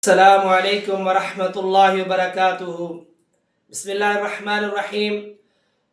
السلام علیکم ورحمۃ اللہ وبرکاتہ۔ بسم اللہ الرحمن الرحیم۔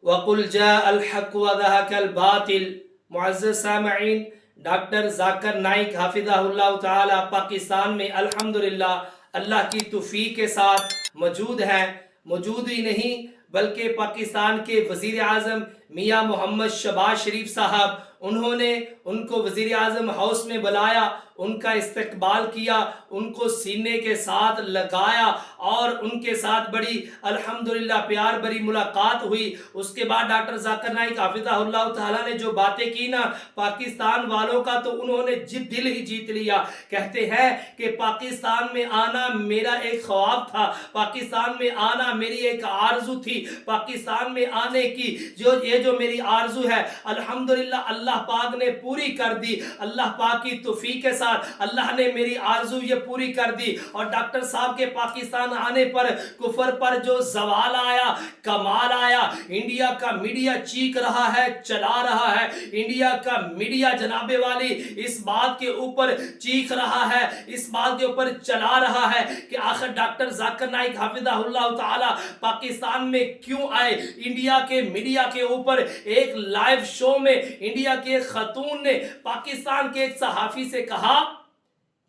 وَقُلْ جَاءَ الْحَقُّ وَزَهَقَ الْبَاطِلُ۔ معزز سامعین، ڈاکٹر ذاکر نائک حافظہ اللہ تعالی پاکستان میں الحمدللہ اللہ کی توفیق کے ساتھ موجود ہیں۔ موجود ہی نہیں بلکہ پاکستان کے وزیر اعظم میاں محمد شہباز شریف صاحب، انہوں نے ان کو وزیر اعظم ہاؤس میں بلایا، ان کا استقبال کیا، ان کو سینے کے ساتھ لگایا اور ان کے ساتھ بڑی الحمدللہ پیار بری ملاقات ہوئی۔ اس کے بعد ڈاکٹر ذاکر نائک حافظہ اللہ تعالیٰ نے جو باتیں کی نا پاکستان والوں کا، تو انہوں نے دل ہی جیت لیا۔ کہتے ہیں کہ پاکستان میں آنا میرا ایک خواب تھا، پاکستان میں آنا میری ایک آرزو تھی، پاکستان میں آنے کی یہ جو میری آرزو ہے الحمدللہ اللہ پاک نے پوری کر دی۔ اللہ پاک کی توفیق کے ساتھ اللہ نے میری آرزو یہ پوری کر دی۔ اور ڈاکٹر صاحب کے پاکستان آنے پر کفر پر جو زوال آیا، کمال آیا، انڈیا کا میڈیا چیخ رہا ہے، چلا رہا ہے، انڈیا کا میڈیا جناب والی اس بات کے اوپر چیخ رہا ہے، اس بات کے اوپر چلا رہا ہے کہ آخر ڈاکٹر ذاکر نائک حافظہ اللہ تعالی پاکستان میں کیوں آئے۔ انڈیا کے میڈیا کے اوپر ایک لائیو شو میں انڈیا کے خاتون نے پاکستان کے ایک صحافی سے کہا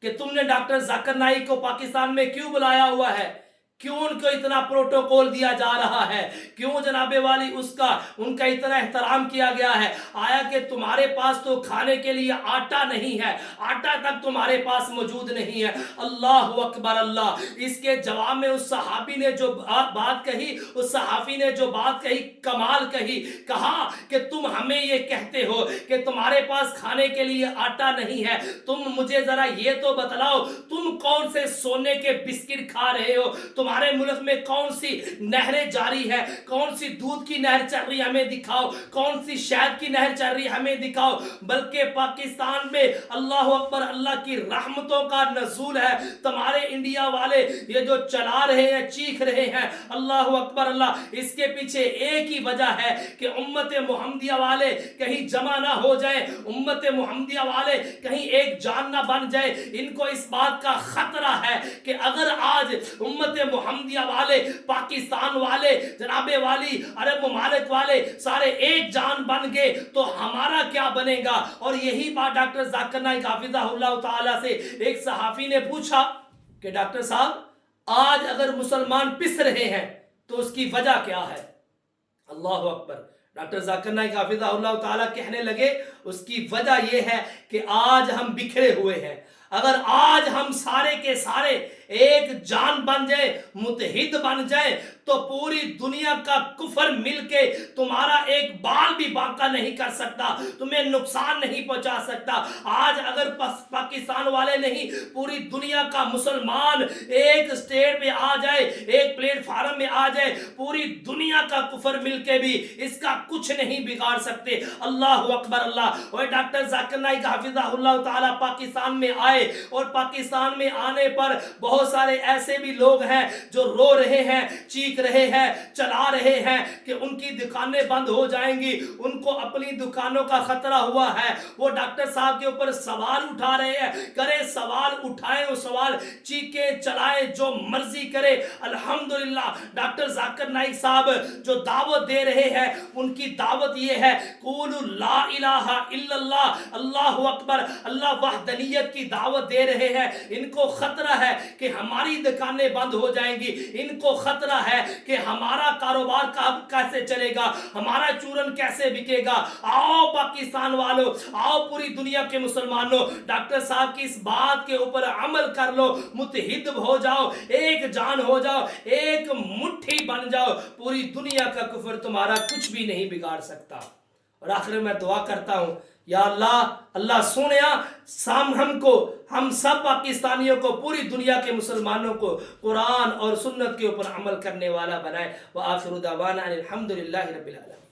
کہ تم نے ڈاکٹر ذاکر نائک کو پاکستان میں کیوں بلایا ہوا ہے، کیوں ان کو اتنا پروٹوکول دیا جا رہا ہے، کیوں جناب والی ان کا اتنا احترام کیا گیا ہے، آیا کہ تمہارے پاس تو کھانے کے لیے آٹا نہیں ہے، آٹا تک تمہارے پاس موجود نہیں ہے۔ اللہ اکبر اللہ۔ اس کے جواب میں اس صحابی نے جو بات کہی، اس صحافی نے جو بات کہی کمال کہی، کہا کہ تم ہمیں یہ کہتے ہو کہ تمہارے پاس کھانے کے لیے آٹا نہیں ہے، تم مجھے ذرا یہ تو بتلاؤ تم کون سے سونے کے بسکٹ کھا رہے ہو، تمہارے ملک میں کون سی نہریں جاری ہے، کون سی دودھ کی نہر چل رہی ہمیں دکھاؤ، کون سی شہد کی نہر چل رہی ہمیں دکھاؤ۔ بلکہ پاکستان میں اللہ اکبر اللہ کی رحمتوں کا نزول ہے۔ تمہارے انڈیا والے یہ جو چلا رہے ہیں، چیخ رہے ہیں، اللہ اکبر اللہ، اس کے پیچھے ایک ہی وجہ ہے کہ امت محمدیہ والے کہیں جمع نہ ہو جائیں، امت محمدیہ والے کہیں ایک جان نہ بن جائے۔ ان کو اس بات کا خطرہ ہے کہ اگر آج امت محمدیہ والے، پاکستان والے، جناب والی عرب ممالک والے سارے ایک جان بن گئے تو ہمارا کیا بنے گا۔ اور یہی بات ڈاکٹر ذاکر نائک حافظہ اللہ تعالی سے ایک صحافی نے پوچھا کہ ڈاکٹر صاحب آج اگر مسلمان پس رہے ہیں تو اس کی وجہ کیا ہے۔ اللہ اکبر۔ ڈاکٹر ذاکر نائک حافظہ اللہ تعالیٰ کہنے لگے اس کی وجہ یہ ہے کہ آج ہم بکھرے ہوئے ہیں۔ اگر آج ہم سارے کے سارے ایک جان بن جائیں، متحد بن جائیں، تو پوری دنیا کا کفر مل کے تمہارا ایک بال بھی باقا نہیں کر سکتا، تمہیں نقصان نہیں پہنچا سکتا۔ آج اگر پاکستان والے نہیں، پوری دنیا کا مسلمان ایک سٹیج پہ آ جائے، ایک پلیٹ فارم میں آ جائے، پوری دنیا کا کفر مل کے بھی اس کا کچھ نہیں بگاڑ سکتے۔ اللہ اکبر اللہ۔ اور ڈاکٹر ذاکر نائک حافظہ اللہ تعالیٰ پاکستان میں آئے، اور پاکستان میں آنے پر بہت سارے ایسے بھی لوگ ہیں جو رو رہے ہیں، چیخ رہے ہیں، چلا رہے ہیں کہ ان کی دکانیں بند ہو جائیں گی، ان کو اپنی دکانوں کا خطرہ ہوا ہے۔ وہ ڈاکٹر صاحب کے اوپر سوال اٹھا رہے ہیں، کرے سوال اٹھائیں، وہ سوال چیخیں چلائیں، جو مرضی کرے۔ الحمدللہ ڈاکٹر ذاکر نائک صاحب جو دعوت دے رہے ہیں، ان کی دعوت یہ ہے قولوا لا الہ الا اللہ، اللہ اکبر اللہ وحدانیت کی دعوت دے رہے ہیں۔ ان کو خطرہ ہے کہ ہماری دکانیں بند ہو جائیں گی، ان کو خطرہ ہے کہ ہمارا کاروبار کیسے چلے گا، ہمارا چورن کیسے بکے گا۔ آؤ پاکستان والوں، آؤ پوری دنیا کے مسلمانوں، ڈاکٹر صاحب کی اس بات کے اوپر عمل کر لو، متحد ہو جاؤ، ایک جان ہو جاؤ، ایک مٹھی بن جاؤ، پوری دنیا کا کفر تمہارا کچھ بھی نہیں بگاڑ سکتا۔ اور آخر میں دعا کرتا ہوں یا اللہ، اللہ سونیا ہم سب پاکستانیوں کو، پوری دنیا کے مسلمانوں کو قرآن اور سنت کے اوپر عمل کرنے والا بنائے۔ وآخر دعوانا الحمدللہ رب العالمین۔